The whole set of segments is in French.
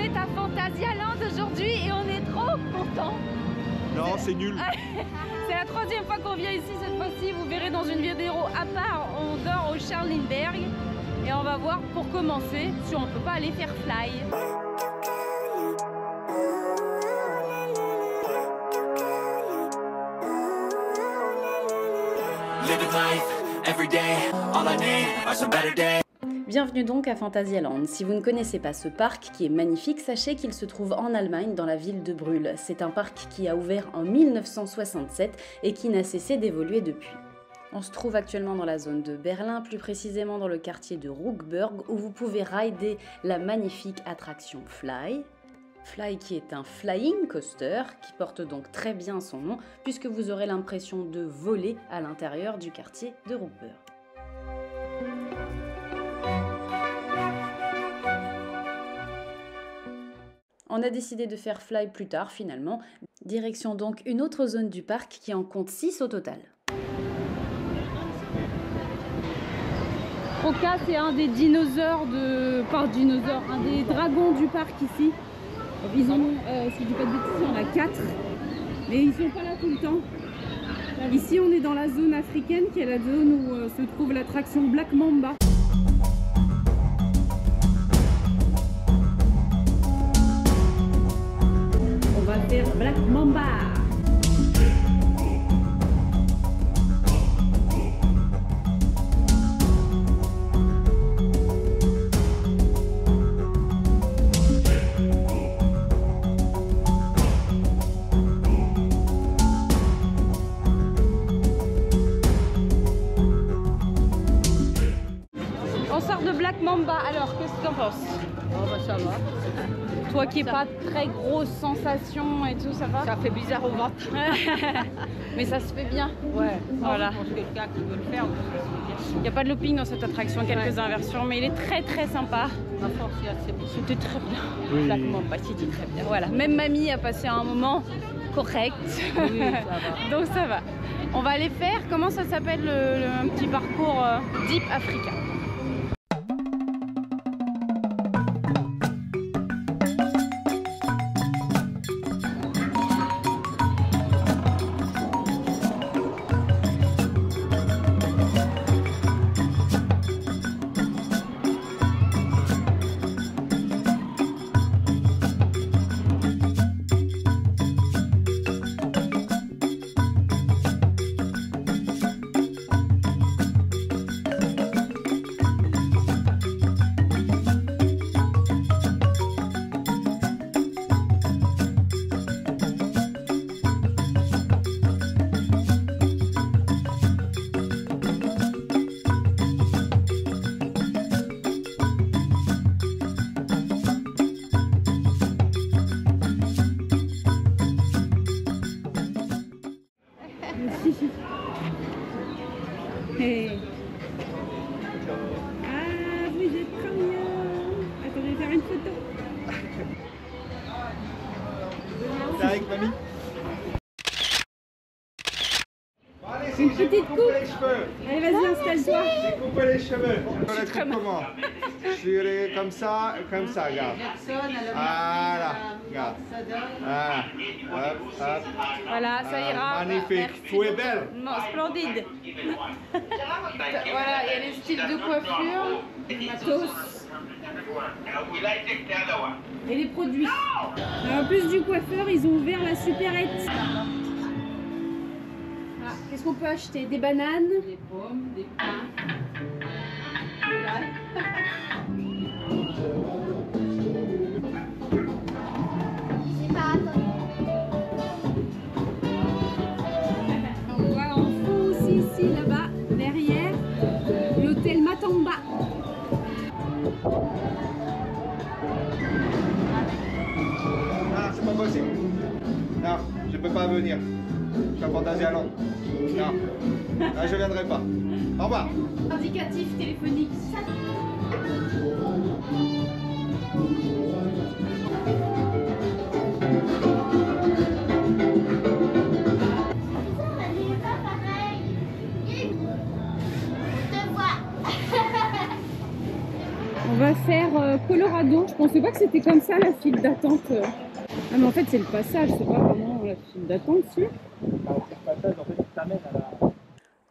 est à Fantasyland aujourd'hui et on est trop contents. Non, c'est nul. C'est la troisième fois qu'on vient ici cette fois-ci. Vous verrez dans une vidéo à part, on dort au Charles Lindbergh. Et on va voir pour commencer si on peut pas aller faire fly. Bienvenue donc à Fantasyland. Si vous ne connaissez pas ce parc qui est magnifique, sachez qu'il se trouve en Allemagne, dans la ville de Brühl. C'est un parc qui a ouvert en 1967 et qui n'a cessé d'évoluer depuis. On se trouve actuellement dans la zone de Berlin, plus précisément dans le quartier de Ruckburg, où vous pouvez rider la magnifique attraction Fly. Fly qui est un flying coaster, qui porte donc très bien son nom, puisque vous aurez l'impression de voler à l'intérieur du quartier de Ruckburg. On a décidé de faire Fly plus tard finalement. Direction donc une autre zone du parc qui en compte 6 au total. Roca, c'est un des dinosaures un des dragons du parc ici. Ils en ont, si je dis pas de bêtises, il y en a 4, mais ils sont pas là tout le temps. Ici, on est dans la zone africaine, qui est la zone où se trouve l'attraction Black Mamba. On va faire Black Mamba. On sort de Black Mamba, alors qu'est-ce que tu en penses? Oh bah ça va. Toi qui n'es pas très grosse sensation et tout, ça va? Ça fait bizarre au ventre. Mais ça se fait bien. Ouais, voilà. Je pense que quelqu'un qui veut le faire, Il n'y a pas de looping dans cette attraction, quelques inversions, mais il est très très sympa. ma force est assez bon. C'était très bien. Oui. Black Mamba, c'était très bien. Voilà, même mamie a passé un moment correct. Oui, ça va. Donc ça va. On va aller faire, comment ça s'appelle le petit parcours Deep Africa. Hey. Ah, vous êtes trop mignon. Attends, je vais faire une photo. T'es avec mamie? Allez, Une petite coupe. les cheveux. Allez, vas-y, installe-toi. J'ai coupé les cheveux. On le truc comment? Je suis comme ça, regarde. Voilà, regarde. Voilà, hop, hop. Voilà, ça ira. Magnifique. Merci Tu es beaucoup. belle. Non, splendide. Voilà, il y a les styles de coiffure, matos et les produits. Alors, en plus du coiffeur, ils ont ouvert la supérette. Ah, qu'est-ce qu'on peut acheter? Des bananes, Des pommes, des pains. on voit en fond aussi ici, là-bas, derrière, l'hôtel Matamba. Ah, c'est pas possible. Non, je peux pas venir. Je suis à Fantasyland. Non, là, je viendrai pas. Au revoir. Indicatif téléphonique. On va faire Colorado. Colorado. Je pensais pas que c'était comme ça la file d'attente. Ah mais en fait c'est le passage, c'est pas vraiment la file d'attente, si.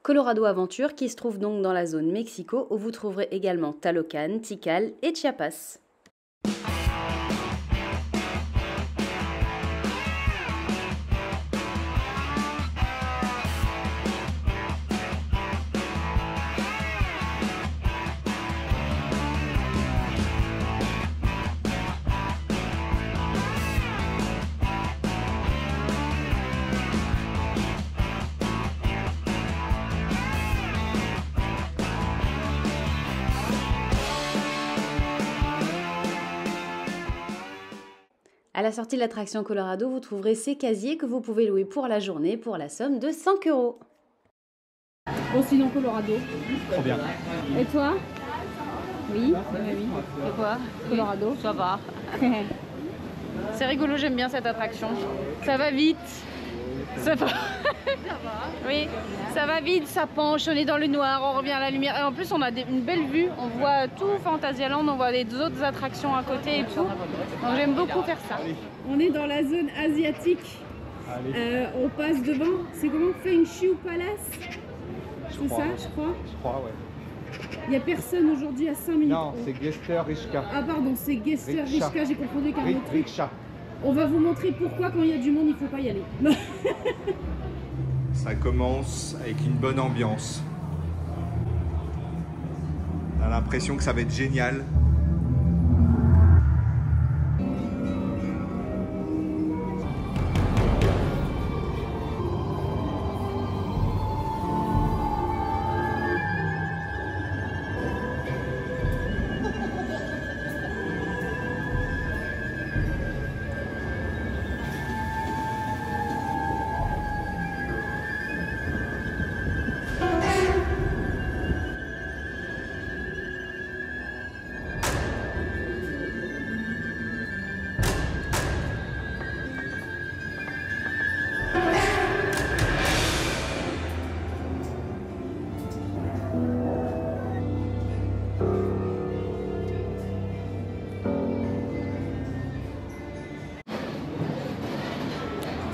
Colorado Aventure qui se trouve donc dans la zone Mexico où vous trouverez également Talocan, Tikal et Chiapas. À la sortie de l'attraction Colorado, vous trouverez ces casiers que vous pouvez louer pour la journée pour la somme de 5 €. Bon sinon Colorado. Trop bien. Et toi? Oui. Oui. Et quoi? Colorado. Ça va. C'est rigolo, j'aime bien cette attraction. Ça va vite. Ça va. Oui, ça va vite, ça penche, on est dans le noir, on revient à la lumière. Et en plus, on a une belle vue, on voit tout Fantasyland, on voit les autres attractions à côté et tout. Donc j'aime beaucoup faire ça. On est dans la zone asiatique. On passe devant. C'est comment? Feng Shui Palace? C'est ça, je crois. Je crois, ouais. Il n'y a personne aujourd'hui à 5 minutes. Non, c'est Gester Rishka. Ah pardon, c'est Gester Rishka, j'ai confondu avec un autre truc. Riksha. On va vous montrer pourquoi quand il y a du monde, il ne faut pas y aller. Ça commence avec une bonne ambiance. On a l'impression que ça va être génial.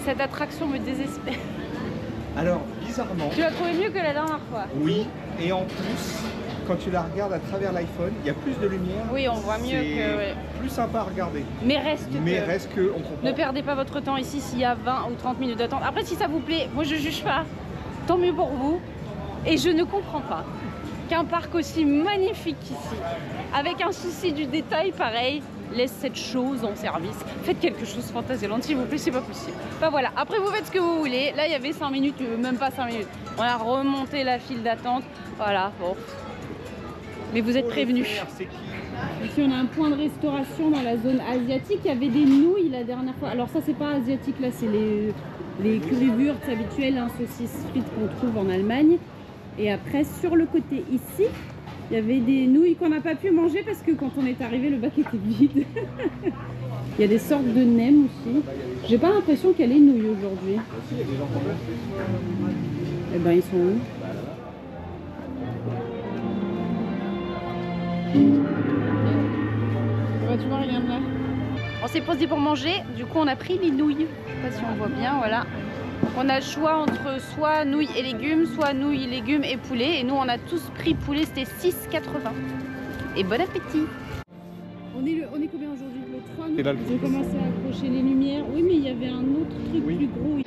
Cette attraction me désespère. Alors, bizarrement, Tu l'as trouvé mieux que la dernière fois? oui, et en plus, quand tu la regardes à travers l'iPhone, il y a plus de lumière. Oui, on voit mieux que... ouais. Plus sympa à regarder. Mais reste que... On comprend. Ne perdez pas votre temps ici s'il y a 20 ou 30 minutes d'attente. Après, si ça vous plaît, moi je juge pas. Tant mieux pour vous. Et je ne comprends pas qu'un parc aussi magnifique ici, avec un souci du détail pareil, laisse cette chose en service. Faites quelque chose Fantasyland, s'il vous plaît, c'est pas possible. Enfin voilà, après vous faites ce que vous voulez. Là, il y avait 5 minutes, même pas 5 minutes. On a remonté la file d'attente. Voilà, bon. Mais vous êtes prévenus. Ici, on a un point de restauration dans la zone asiatique. Il y avait des nouilles la dernière fois. Alors ça, c'est pas asiatique, là, c'est les currywurst habituelles, hein, saucisses frites qu'on trouve en Allemagne. Et après, sur le côté ici, il y avait des nouilles qu'on n'a pas pu manger parce que quand on est arrivé, le bac était vide. Il y a des sortes de nems aussi. J'ai pas l'impression qu'il y a les nouilles aujourd'hui. Eh ben, ils sont où? Tu vois, regarde là. On s'est posé pour manger, du coup on a pris les nouilles. Je sais pas si on voit bien, voilà. On a le choix entre soit nouilles et légumes, soit nouilles, légumes et poulet. Et nous on a tous pris poulet, c'était 6,80. Et bon appétit! On est combien aujourd'hui? Le 3 C'est là le Ils ont commencé à accrocher les lumières. Oui, mais il y avait un autre truc plus gros.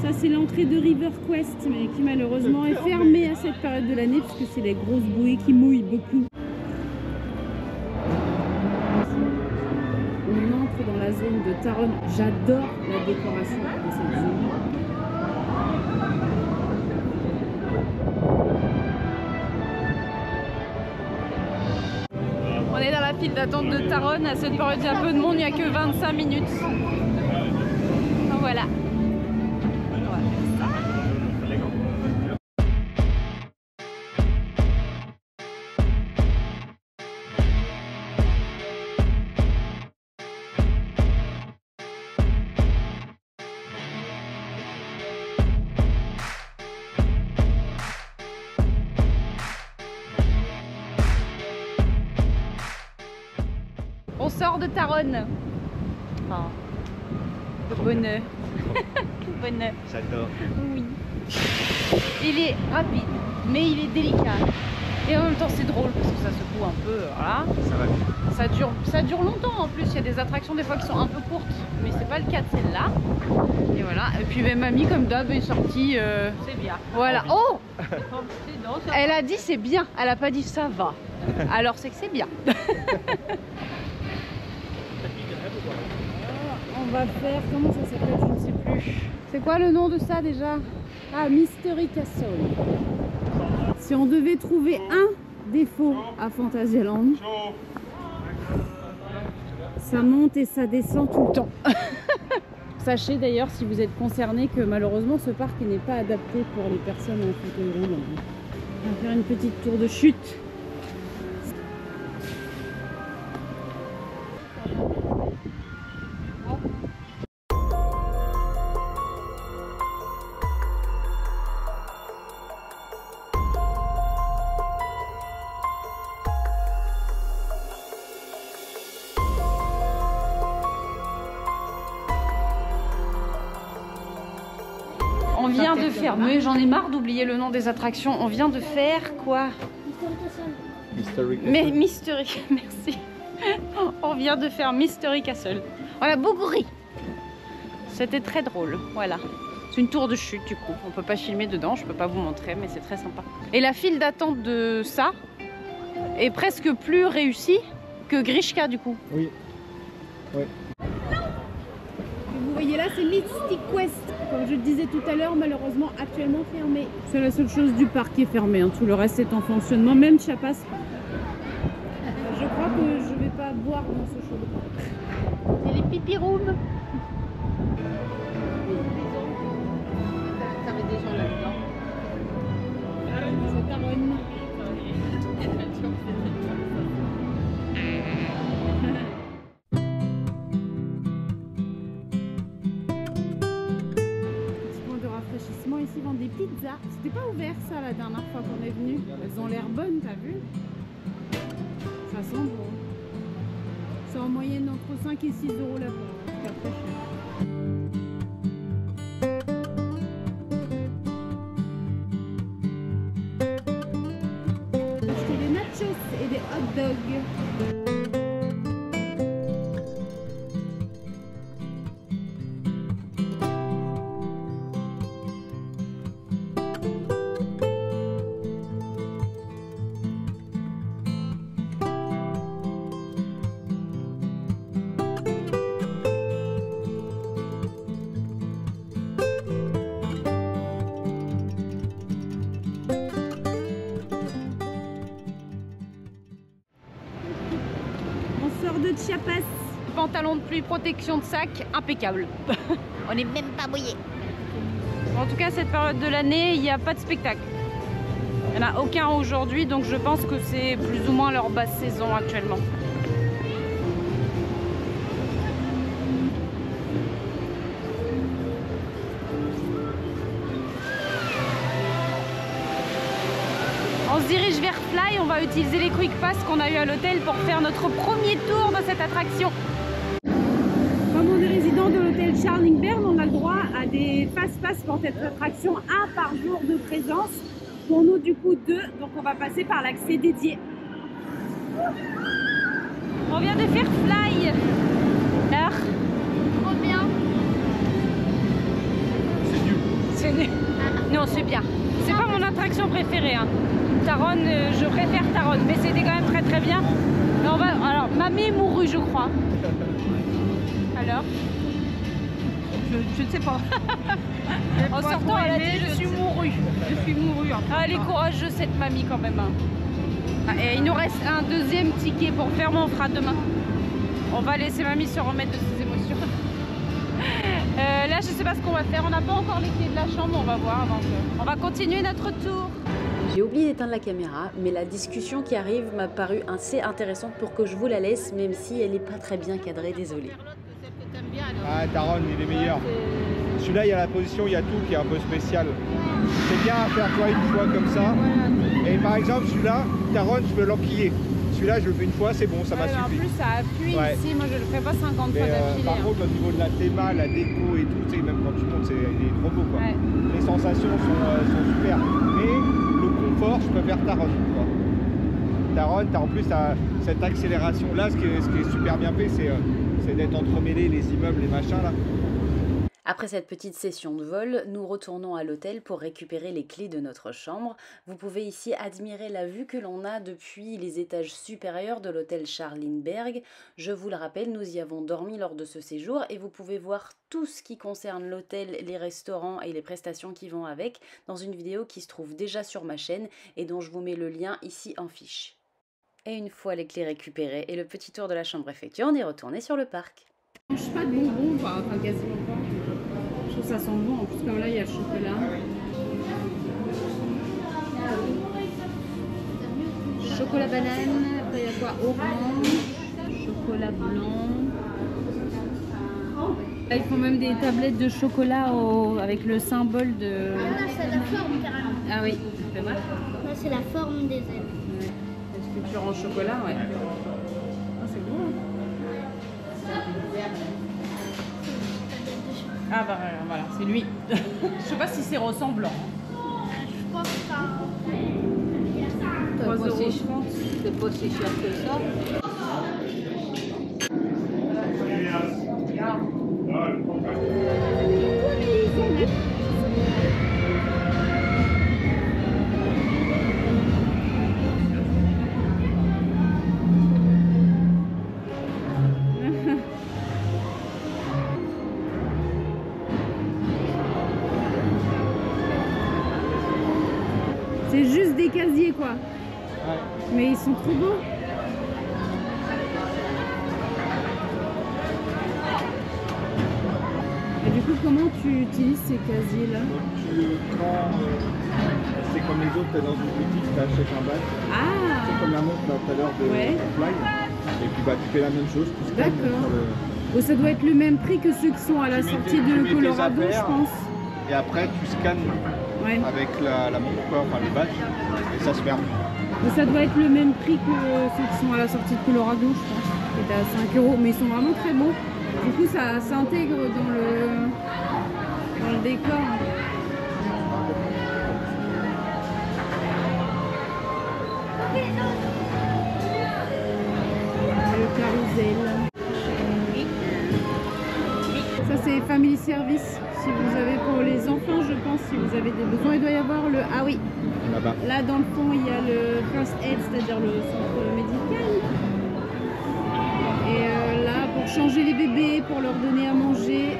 Ça, c'est l'entrée de River Quest, mais qui malheureusement est fermée à cette période de l'année puisque c'est les grosses bouées qui mouillent beaucoup. On entre dans la zone de Taron. J'adore la décoration de cette zone. On est dans la file d'attente de Taron. À cette période, il y a un peu de monde, il n'y a que 25 minutes. Donc voilà. sort de Taronne. Oh. Le bonheur. Le bonheur. J'adore. Oui. Il est rapide, mais il est délicat. Et en même temps, c'est drôle parce que ça secoue un peu. Voilà. Ça va bien. Ça dure longtemps en plus. Il y a des attractions des fois qui sont un peu courtes, mais c'est pas le cas de celle-là. Et voilà. Et puis même mamie, comme d'hab, est sortie. C'est bien. Voilà. Oh! Non, ça Elle a dit c'est bien. Elle a pas dit ça va. Alors c'est que c'est bien. On va faire, comment ça s'appelle, je ne sais plus. C'est quoi le nom de ça déjà? Ah, Mystery Castle. Si on devait trouver un défaut à Fantasyland, ça monte et ça descend tout le temps. Sachez d'ailleurs, si vous êtes concerné, que malheureusement ce parc n'est pas adapté pour les personnes en fauteuil roulant. On va faire une petite tour de chute. On vient de faire, mais j'en ai marre d'oublier le nom des attractions. On vient de faire quoi? Mais Mystery, merci. On vient de faire Mystery Castle. On a beaucoup ri. C'était très drôle, voilà. C'est une tour de chute du coup. On peut pas filmer dedans, je peux pas vous montrer, mais c'est très sympa. Et la file d'attente de ça est presque plus réussie que Grishka du coup. Oui. Oui. Vous voyez là, c'est Mystic Quest. Comme je le disais tout à l'heure, malheureusement actuellement fermé. C'est la seule chose du parc qui est fermé. Hein. Tout le reste est en fonctionnement, même Chiapas. Je crois que je vais pas boire dans ce show de parc. C'est les pipi rooms. avait des gens là-dedans. C'est Taronne. Ici, ils vendent des pizzas. C'était pas ouvert ça la dernière fois qu'on est venu. Elles ont l'air bonnes, t'as vu? Ça sent bon. C'est en moyenne entre 5 et 6 euros la fois. C'est pas très cher. J'ai acheté des nachos et des hot dogs. De Chiapas. Pantalon de pluie, protection de sac, impeccable. On n'est même pas mouillé. En tout cas, cette période de l'année, il n'y a pas de spectacle. Il n'y en a aucun aujourd'hui, donc je pense que c'est plus ou moins leur basse saison actuellement. On se dirige vers Fly, on va utiliser les Quick Pass qu'on a eu à l'hôtel pour faire notre premier tour dans cette attraction. Comme on est résident de l'hôtel Charlingburn, on a le droit à des passe-pass pour cette attraction, 1 par jour de présence. Pour nous, du coup, 2, donc on va passer par l'accès dédié. On vient de faire Fly. Alors, trop bien. C'est nul. C'est nul. Non, c'est bien. C'est pas mon attraction préférée. Hein. Taronne, je préfère Taronne, mais c'était quand même très très bien. Mais on va... Alors, mamie est mourue, je crois. Alors je ne sais pas. En sortant, elle a dit je suis mourue. Je suis mourue. Ah, elle est courageuse cette mamie quand même. Hein. Ah, et il nous reste un deuxième ticket pour faire, mais on fera demain. On va laisser mamie se remettre de ses émotions. Là, je sais pas ce qu'on va faire. On n'a pas encore les clés de la chambre, on va voir. Donc, on va continuer notre tour. J'ai oublié d'éteindre la caméra, mais la discussion qui arrive m'a paru assez intéressante pour que je vous la laisse, même si elle n'est pas très bien cadrée, désolée. Ah, Taronne, il est meilleur. Celui-là, il y a la position, il y a tout qui est un peu spécial. C'est bien à faire toi une fois comme ça. Et par exemple, celui-là, Taronne, je veux l'enquiller. Celui-là, je le fais une fois, c'est bon, ça m'a En suffi. plus, ça appuie Ouais. ici. Moi, je le fais pas 50 Mais, fois d'affilée. par contre, au niveau de la théma, la déco et tout, tu sais, même quand tu montes, il est trop beau quoi. Ouais. Les sensations sont super. Mais le confort, je préfère Taron. Taron, en plus, t'as cette accélération là, ce qui est super bien fait, c'est d'être entremêlé les immeubles, les machins là. Après cette petite session de vol, nous retournons à l'hôtel pour récupérer les clés de notre chambre. Vous pouvez ici admirer la vue que l'on a depuis les étages supérieurs de l'hôtel Charles Lindbergh. Je vous le rappelle, nous y avons dormi lors de ce séjour et vous pouvez voir tout ce qui concerne l'hôtel, les restaurants et les prestations qui vont avec dans une vidéo qui se trouve déjà sur ma chaîne et dont je vous mets le lien ici en fiche. Et une fois les clés récupérées et le petit tour de la chambre effectué, on est retourné sur le parc. Je mange pas de bonbons, enfin quasiment pas. Je trouve que ça sent bon. En plus, comme là, il y a le chocolat. Chocolat banane. Après, il y a quoi? Orange. Chocolat blanc. Là, ils font même des tablettes de chocolat avec le symbole de... Ah, c'est la forme carrément. Ah oui, ça fait mal. Là, c'est la forme des ailes. Ouais. La sculpture en chocolat, ouais. Ah, c'est beau, hein. Ah bah voilà, c'est lui. Je sais pas si c'est ressemblant. Je pense pas. 3,30 €. C'est pas si cher que ça. C'est juste des casiers quoi. Ouais. Mais ils sont trop beaux. Et du coup, comment tu utilises ces casiers là? Donc tu prends, c'est comme les autres, t'es dans une boutique, tu achètes un badge. Ah, C'est comme la montre là tout à l'heure de Ouais. Fly. Et puis bah tu fais la même chose, tu scannes D'accord. sur le... bon, ça doit être le même prix que ceux qui sont à la Tu mets sortie tes- tu de mets tes Colorado, je affaires. pense. Et après tu scannes Ouais. avec la montre, quoi, enfin le badge, et ça se ferme. Mais ça doit être le même prix que ceux qui sont à la sortie de Colorado, je pense. Qui est à 5 €, mais ils sont vraiment très beaux. Du coup, ça s'intègre dans le décor. Le carrousel. Ça, c'est Family Service. Si vous avez pour les enfants, je pense, si vous avez des besoins, il doit y avoir le... Ah oui, Là-bas. là dans le fond, il y a le First Aid, c'est-à-dire le centre médical. Et là, pour changer les bébés, pour leur donner à manger.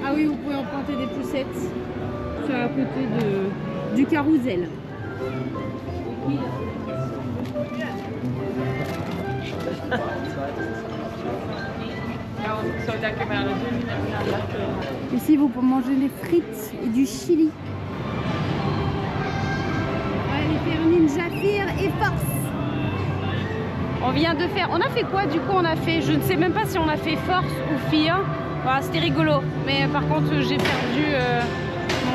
Ah oui, vous pouvez emprunter des poussettes. C'est à côté du carrousel. Ici, vous pouvez manger les frites et du chili. Ouais, les faire ninja, fear et force. On vient de faire... On a fait quoi du coup? On a fait... Je ne sais même pas si on a fait force ou fear. Voilà, c'était rigolo. Mais par contre, j'ai perdu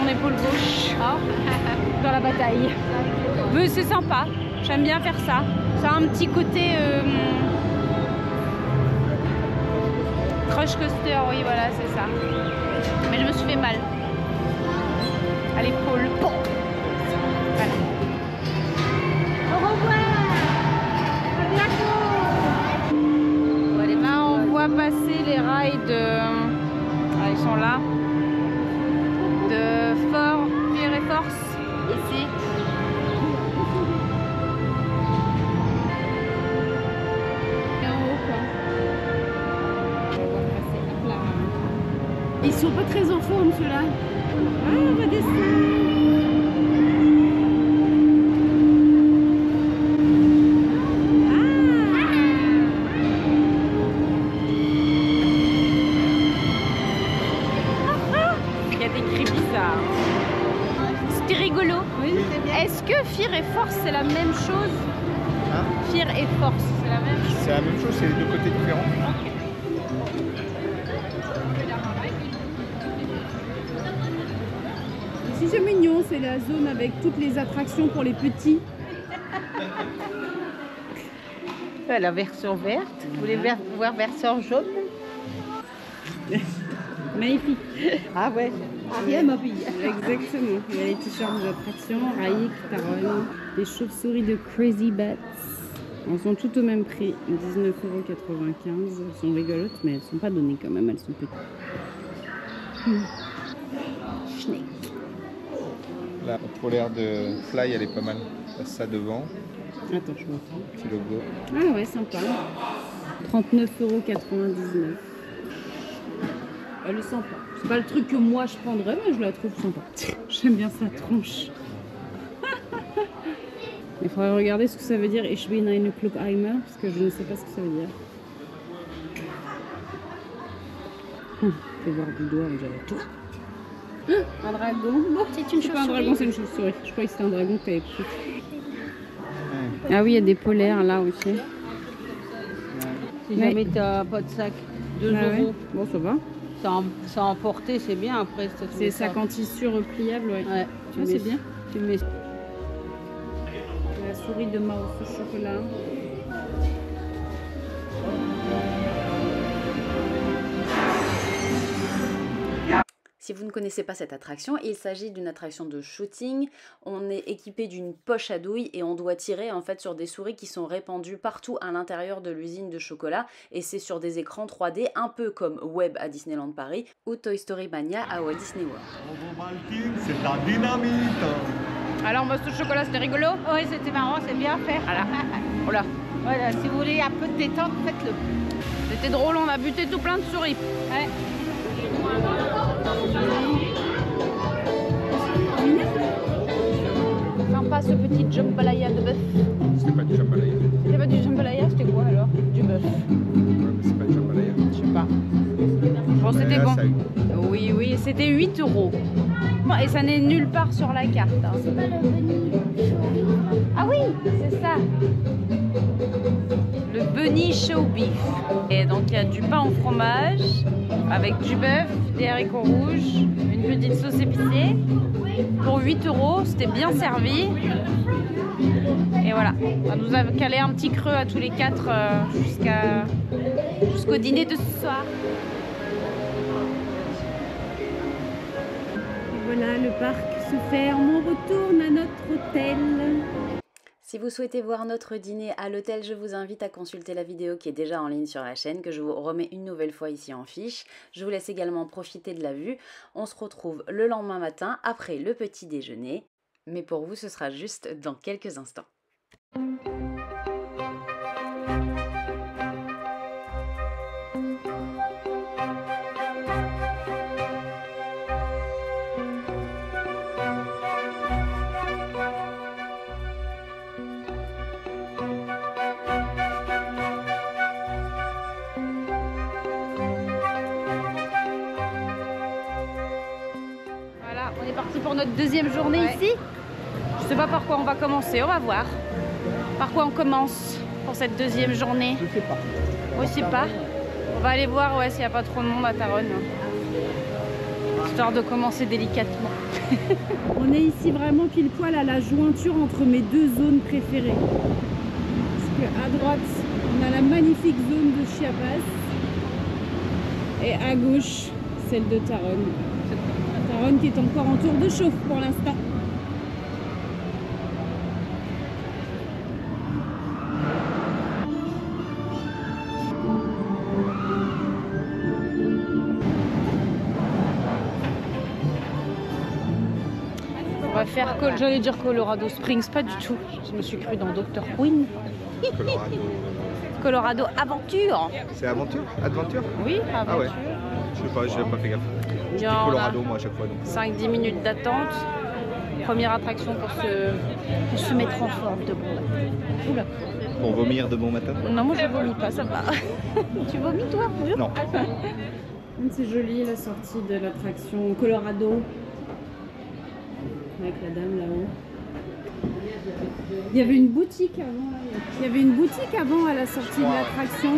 mon épaule gauche dans la bataille. Mais c'est sympa. J'aime bien faire ça. Ça a un petit côté... Crush coaster, oui, voilà, c'est ça. Mais je me suis fait mal. À l'épaule. Bon. Voilà. Au revoir. À bientôt. Là, on voit passer les rails de... Ah, ils sont là. De Fear et Force, ici. Et en haut, quoi. Ils sont pas très en forme, ceux-là. Ah, on va descendre. Il y a des cris bizarres. C'était rigolo. Oui, Est-ce que Fear et Force, c'est la même chose? Hein? Fear et Force, c'est la même chose? C'est la même chose, c'est les deux côtés différents. Si c'est mignon, c'est la zone avec toutes les attractions pour les petits. La version verte. Vous voulez voir version jaune? Magnifique. Ah ouais. Rien ma fille. Exactement. Il y a les t-shirts d'attraction, Raik, Taron, les chauves-souris de Crazy Bats. Elles sont toutes au même prix, 19,95 €. Elles sont rigolotes, mais elles ne sont pas données quand même, elles sont petites. Schneck. La polaire de Fly, elle est pas mal. Passe ça devant. Attends, je montre. Petit logo. Ah ouais, sympa. 39,99 €. Elle est sympa. C'est pas le truc que moi je prendrais, mais je la trouve sympa. J'aime bien sa tronche. Il faudrait regarder ce que ça veut dire Ich bin eine Klugheimer, parce que je ne sais pas ce que ça veut dire. Fais voir du doigt, j'avais tout. Un dragon. C'est une C'est pas un dragon, chauve-souris. c'est une chauve-souris. Je croyais que c'était un dragon que t'avais pris. Ah oui, il y a des polaires là aussi. Si Mais- jamais t'as pas de sac, 2 Ah ouais. euros. Bon, ça va. Ça emporter, c'est bien après. C'est sac en tissu repliable, ouais. Ouais, Ah, c'est bien. Tu mets... La souris de Mao au chocolat. Si vous ne connaissez pas cette attraction, il s'agit d'une attraction de shooting. On est équipé d'une poche à douille et on doit tirer en fait sur des souris qui sont répandues partout à l'intérieur de l'usine de chocolat, et c'est sur des écrans 3D un peu comme Web à Disneyland Paris ou Toy Story Mania à Walt Disney World. C'est la dynamite. Alors, moi, ce chocolat, c'était rigolo. Oui, c'était marrant, c'est bien fait. Voilà. Voilà. Voilà, si vous voulez un peu de détente, faites-le. C'était drôle, on a buté tout plein de souris. Ouais. Sympa ce petit jambalaya de bœuf. C'est pas du jambalaya. C'était pas du jambalaya, c'était quoi alors? Du bœuf. Ouais, mais c'est pas du jambalaya. Je sais pas. Bon, c'était Là, bon. ça- Oui, oui, c'était 8 €. Bon, et ça n'est nulle part sur la carte. Hein. C'est pas le bunny show. Ah oui, c'est ça. Le bunny show beef. Et donc il y a du pain au fromage avec du bœuf, des haricots rouges, une petite sauce épicée. Pour 8 €, c'était bien servi. Et voilà, ça nous a calé un petit creux à tous les quatre jusqu'au dîner de ce soir. Voilà, le parc se ferme. On retourne à notre hôtel. Si vous souhaitez voir notre dîner à l'hôtel, je vous invite à consulter la vidéo qui est déjà en ligne sur la chaîne, que je vous remets une nouvelle fois ici en fiche. Je vous laisse également profiter de la vue. On se retrouve le lendemain matin après le petit déjeuner. Mais pour vous, ce sera juste dans quelques instants. Voilà, on est parti pour notre deuxième journée ici. Je sais pas par quoi on va commencer, on va voir. Par quoi on commence pour cette deuxième journée? Je sais pas. Moi je sais pas. On va aller voir s'il n'y a pas trop de monde à Taronne. Histoire de commencer délicatement. On est ici vraiment pile poil à la jointure entre mes deux zones préférées. Parce qu'à droite, on a la magnifique zone de Chiapas. Et à gauche, celle de Taronne. Taronne qui est encore en tour de chauffe pour l'instant. On va faire, j'allais dire Colorado Springs, pas du tout. Je me suis cru dans Dr. Queen. Colorado. Colorado Aventure. C'est aventure? Adventure? Oui, Ah ouais. Aventure. Je sais pas, j'ai pas fait gaffe. Je dis Bien, on a Colorado moi à chaque fois. Donc. 5-10 minutes d'attente. Première attraction pour se mettre en forme de bon. Oula. Pour vomir de bon matin? Non, moi je vomis pas, ça va. Tu vomis toi? Non. C'est joli la sortie de l'attraction Colorado. Avec la dame là-haut. Il y avait une boutique avant. Il y avait une boutique avant à la sortie de l'attraction.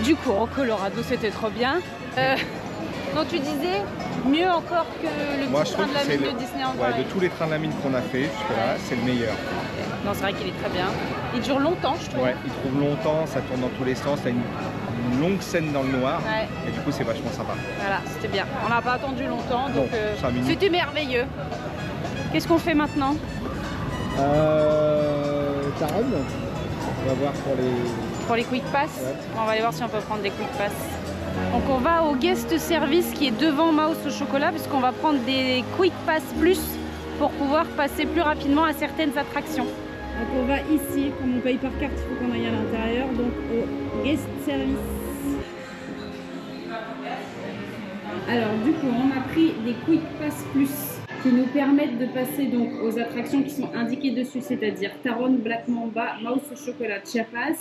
Du coup, en Colorado, c'était trop bien. Donc tu disais mieux encore que le Moi, petit je train trouve de que la c'est mine de Disneyland ouais, Paris. de tous les trains de la mine qu'on a fait jusque-là, c'est le meilleur. Non, c'est vrai qu'il est très bien. Il dure longtemps, je trouve. Ouais, il trouve longtemps, ça tourne dans tous les sens, t'as une longue scène dans le noir, Ouais. et du coup c'est vachement sympa. Voilà, c'était bien. On n'a pas attendu longtemps, donc Non, 5 minutes. c'était merveilleux. Qu'est-ce qu'on fait maintenant? Taron, on va voir Pour les quick pass, Ouais. on va aller voir si on peut prendre des quick pass. Donc on va au guest service qui est devant Mouse au chocolat puisqu'on va prendre des quick pass plus pour pouvoir passer plus rapidement à certaines attractions. Donc on va ici, comme on paye par carte, il faut qu'on aille à l'intérieur, donc au guest service. Alors du coup, on a pris des Quick Pass Plus qui nous permettent de passer donc aux attractions qui sont indiquées dessus, c'est-à-dire Taron, Black Mamba, Mouse au chocolat, Chiapas,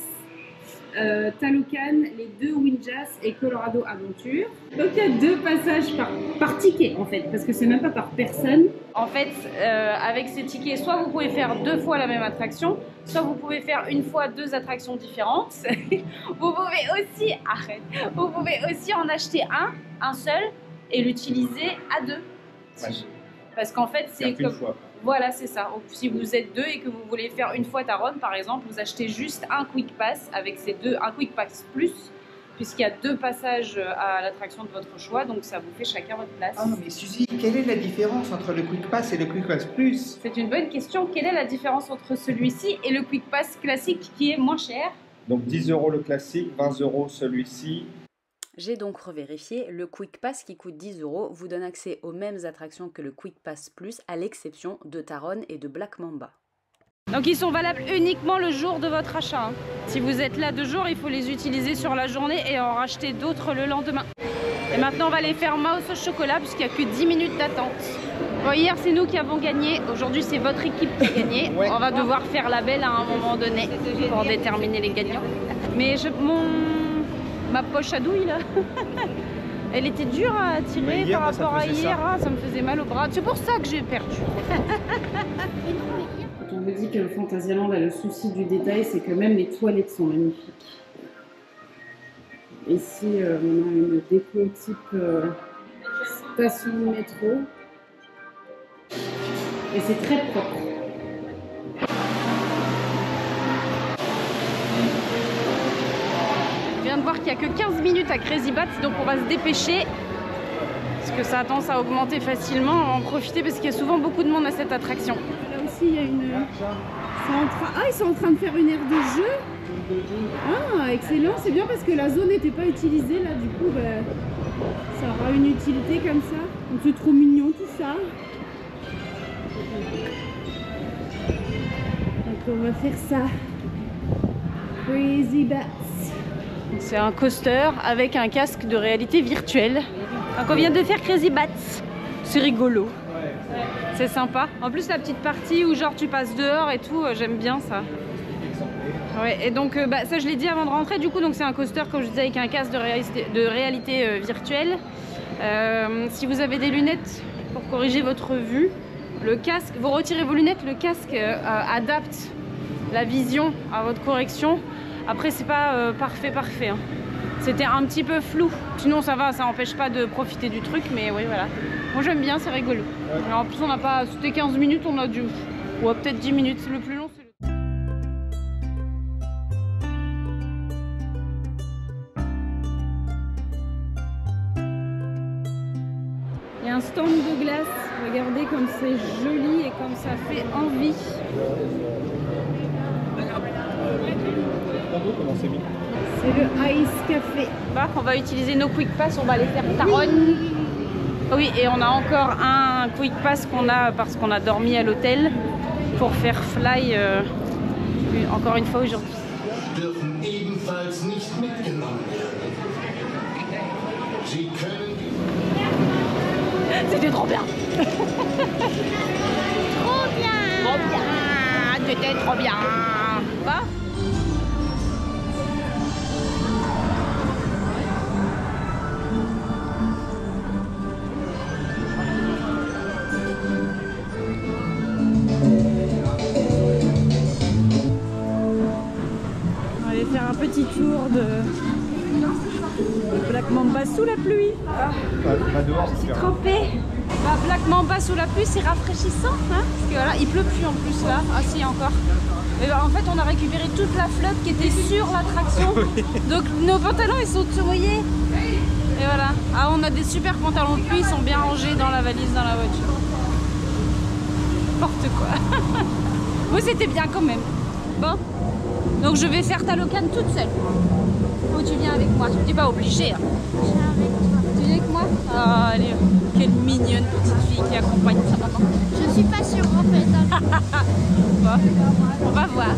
Talocan, les 2 Winjas et Colorado Aventure. Donc il y a 2 passages par ticket en fait, parce que c'est même pas par personne. En fait, avec ces tickets, soit vous pouvez faire 2 fois la même attraction, soit vous pouvez faire une fois 2 attractions différentes. Vous pouvez aussi en acheter un seul et l'utiliser à 2. Ouais. Parce qu'en fait, c'est une comme... fois. Voilà, c'est ça. Donc, si vous êtes 2 et que vous voulez faire une fois Taron, par exemple, vous achetez juste un Quick Pass avec un Quick Pass Plus, puisqu'il y a 2 passages à l'attraction de votre choix, donc ça vous fait chacun votre place. Ah, mais Suzy, quelle est la différence entre le Quick Pass et le Quick Pass Plus? C'est une bonne question. Quelle est la différence entre celui-ci et le Quick Pass classique qui est moins cher? Donc 10 € le classique, 20 € celui-ci. J'ai donc revérifié, le Quick Pass qui coûte 10 € vous donne accès aux mêmes attractions que le Quick Pass Plus, à l'exception de Taron et de Black Mamba. Donc ils sont valables uniquement le jour de votre achat. Si vous êtes là 2 jours, il faut les utiliser sur la journée et en racheter d'autres le lendemain. Et maintenant on va les faire Mouse au chocolat puisqu'il n'y a que 10 minutes d'attente. Bon, hier c'est nous qui avons gagné, aujourd'hui c'est votre équipe qui a gagné. Ouais. On va devoir faire la belle à un moment donné pour déterminer les gagnants. Mais ma poche à douille là, elle était dure à tirer hier, par moi, ça rapport à faisait hier, ça. ça me faisait mal au bras. C'est pour ça que j'ai perdu. Quand on vous dit que Fantasyland a le souci du détail, c'est que même les toilettes sont magnifiques. Ici, on a une déco type station de métro. Et c'est très propre. Je viens de voir qu'il n'y a que 15 minutes à Crazy Bats, donc on va se dépêcher. Parce que ça a tendance à augmenter facilement. On va en profiter parce qu'il y a souvent beaucoup de monde à cette attraction. Là aussi, il y a une... ils sont en train de faire une aire de jeu. Ah, excellent. C'est bien parce que la zone n'était pas utilisée. Là, du coup, ça aura une utilité comme ça. Donc, c'est trop mignon tout ça. Donc, on va faire ça. Crazy Bats. C'est un coaster avec un casque de réalité virtuelle. Donc on vient de faire Crazy Bats. C'est rigolo. C'est sympa. En plus la petite partie où genre tu passes dehors et tout, j'aime bien ça. Ouais, et donc ça je l'ai dit avant de rentrer du coup, donc c'est un coaster comme je disais avec un casque de réalité virtuelle. Si vous avez des lunettes pour corriger votre vue, le casque, vous retirez vos lunettes, le casque adapte la vision à votre correction. Après c'est pas parfait hein. C'était un petit peu flou. Sinon ça va, ça n'empêche pas de profiter du truc, mais oui voilà. Moi j'aime bien, c'est rigolo. Alors, en plus on n'a pas, c'était 15 minutes, on a dû, ou peut-être 10 minutes, le plus long c'est le... Il y a un stand de glace. Regardez comme c'est joli et comme ça fait envie. Comment c'est mis? C'est le Ice Café. Bah, on va utiliser nos Quick Pass, on va aller faire Taron. Oui, et on a encore un Quick Pass qu'on a parce qu'on a dormi à l'hôtel pour faire Fly encore une fois aujourd'hui. Dürfen ebenfalls nicht mitgenommen werden. Sie können C'était trop bien. Trop bien. Trop bien. C'était trop bien. Va. On va aller faire un petit tour de Black Mamba sous la pluie. Pas dehors, Je suis trempée. Bah, Black Mamba sous la pluie, c'est rafraîchissant. Hein, parce que voilà, il pleut plus en plus là. Ah si, encore. Et bah, en fait, on a récupéré toute la flotte qui était sur l'attraction. Donc nos pantalons, ils sont tout mouillés. Et voilà. Ah, on a des super pantalons de pluie, ils sont bien rangés dans la valise, dans la voiture. N'importe quoi. Oui, c'était bien quand même. Bon. Donc je vais faire ta locane toute seule. Ou tu viens avec moi? Tu n'es pas obligée. Hein. Je viens avec toi. Tu viens avec moi? Ah, allez. Quelle mignonne petite fille qui accompagne sa maman. Je suis pas sûre en fait. Hein. Bon, on va voir.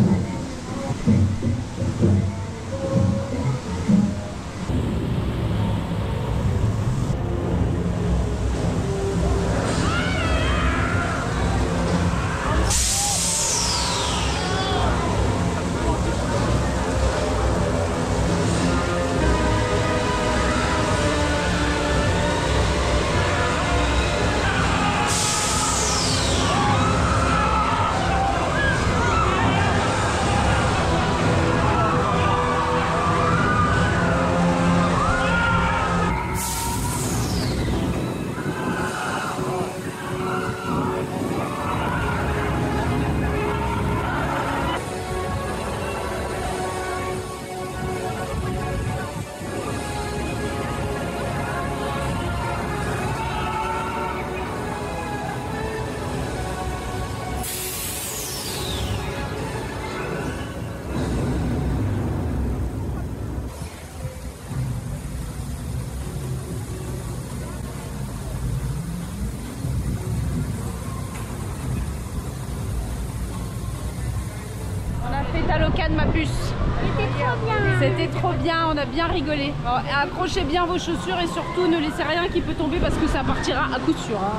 Ta locane, ma puce. C'était trop bien. C'était trop bien, on a bien rigolé. Bon, accrochez bien vos chaussures et surtout ne laissez rien qui peut tomber parce que ça partira à coup sûr. Hein.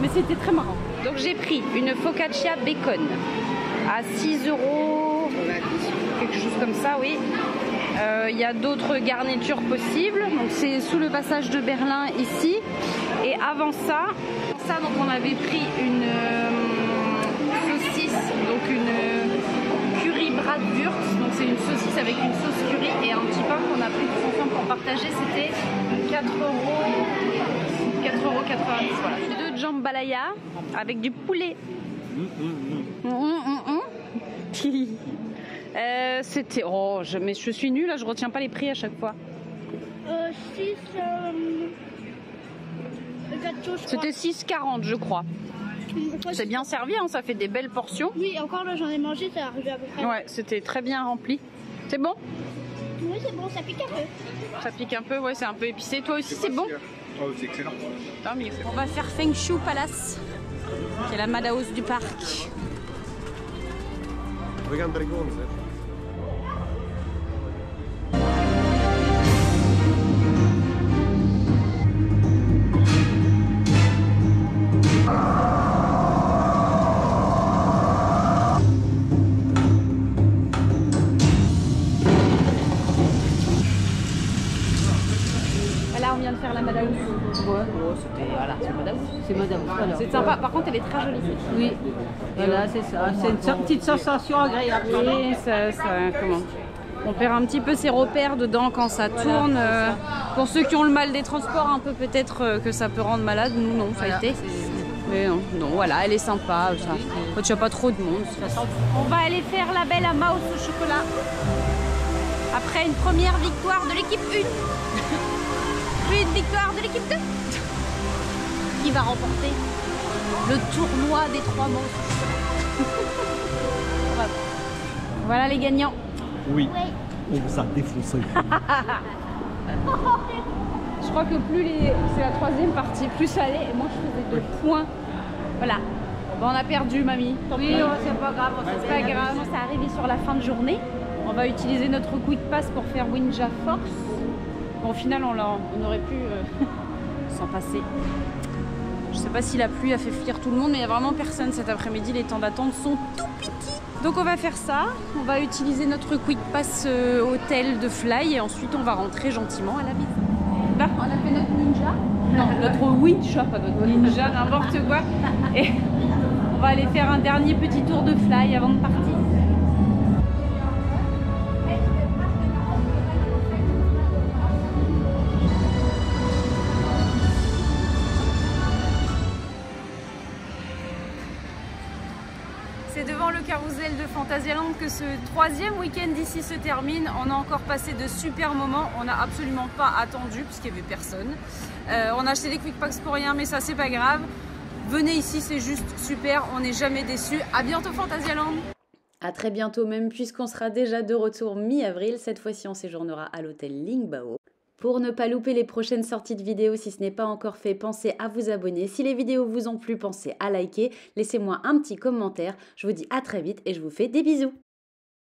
Mais c'était très marrant. Donc j'ai pris une focaccia bacon à 6 €, quelque chose comme ça, oui. Il y a d'autres garnitures possibles. Donc c'est sous le passage de Berlin ici. Et avant ça, donc on avait pris une saucisse, donc une curry bratwurst. Donc c'est une saucisse avec une sauce curry et un petit pain qu'on a pris tous ensemble pour partager. C'était 4 €. 4,90 €, voilà. 2 jambalaya avec du poulet. C'était... Oh, mais je suis nulle, là, je retiens pas les prix à chaque fois. 6 C'était 6,40 je crois. C'est bien servi, hein, ça fait des belles portions. Oui, encore là j'en ai mangé, ça arrive à peu près. Ouais, c'était très bien rempli. C'est bon? Oui, c'est bon, ça pique un peu. Ça pique un peu, ouais, c'est un peu épicé. Toi aussi, c'est bon? Oh, c'est excellent. Tant mieux. On va faire Feng Shui Palace, qui est la Madhouse du parc. Regarde Dragon. Là, on vient de faire la Madhouse. Ouais, c'était voilà, c'est Madhouse. C'est Madhouse. Voilà. C'est sympa. Par contre, elle est très jolie. Oui. Voilà, c'est ça. C'est une petite sensation agréable. Oui, comment? On perd un petit peu ses repères dedans quand ça tourne. Pour ceux qui ont le mal des transports, un peu peut-être que ça peut rendre malade. Nous, non, ça a été. Mais non, voilà, elle est sympa. Ça. Il n'y a pas trop de monde. On va aller faire la belle à Maus au chocolat. Après une première victoire de l'équipe 1. Puis une victoire de l'équipe 2. Qui va remporter le tournoi des 3 Maus. Voilà les gagnants. Oui. On vous a défoncé. Je crois que plus c'est la 3e partie, plus ça allait. Et moi je faisais 2 points. Voilà. Bon, on a perdu, mamie. Oui, c'est pas grave. C'est pas grave. C'est arrivé sur la fin de journée. On va utiliser notre Quick Pass pour faire Winja Force. Bon, au final, on aurait pu s'en passer. Je sais pas si la pluie a fait fuir tout le monde, mais il n'y a vraiment personne cet après-midi. Les temps d'attente sont tout petits. Donc on va faire ça. On va utiliser notre Quick Pass hôtel de Fly et ensuite on va rentrer gentiment à la maison. Là, on a fait notre ninja. Non, notre Winja, pas notre ninja, n'importe quoi. Et on va aller faire un dernier petit tour de Fly avant de partir. carrousel de Fantasyland que ce 3e week-end d'ici se termine. On a encore passé de super moments. On n'a absolument pas attendu puisqu'il n'y avait personne. On a acheté des Quick Packs pour rien, mais ça c'est pas grave. Venez ici, c'est juste super. On n'est jamais déçus. À bientôt Fantasyland. À très bientôt même, puisqu'on sera déjà de retour mi-avril. Cette fois-ci, on séjournera à l'hôtel Lingbao. Pour ne pas louper les prochaines sorties de vidéos, si ce n'est pas encore fait, pensez à vous abonner. Si les vidéos vous ont plu, pensez à liker. Laissez-moi un petit commentaire. Je vous dis à très vite et je vous fais des bisous.